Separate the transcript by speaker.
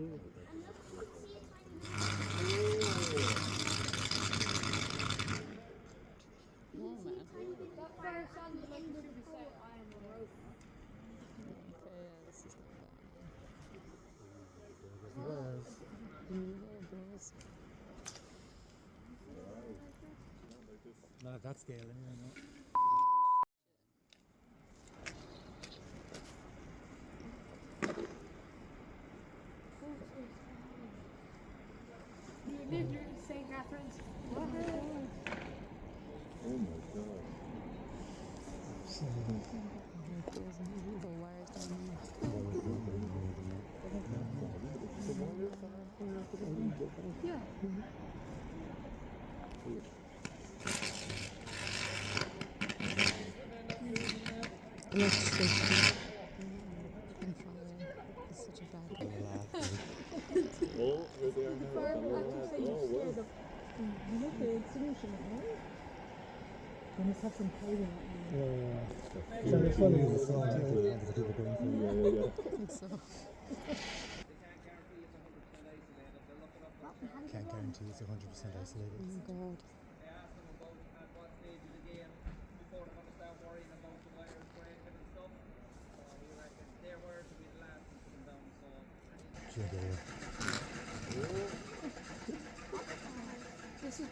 Speaker 1: Oh man.
Speaker 2: That first sounded like it should be saying, I am a robot.
Speaker 1: Okay, yeah, this is not bad.
Speaker 3: Buzz.
Speaker 1: Buzz.
Speaker 3: Not at that scale, anyway. No.
Speaker 2: You lived in St. Catherine's.
Speaker 4: Oh my god.
Speaker 1: The wires down
Speaker 2: Yeah.
Speaker 1: Let's see. It's such a bad
Speaker 4: Oh, right there now.
Speaker 2: Fire will actually say you're scared of.
Speaker 5: You know the extinguisher, right? You must have some clothing on you.
Speaker 3: Yeah. So it's funny as the song,
Speaker 4: Yeah.
Speaker 1: I think so.
Speaker 3: Can't guarantee it's 100% isolated.
Speaker 1: Oh god.
Speaker 3: She'll get it.
Speaker 2: This is.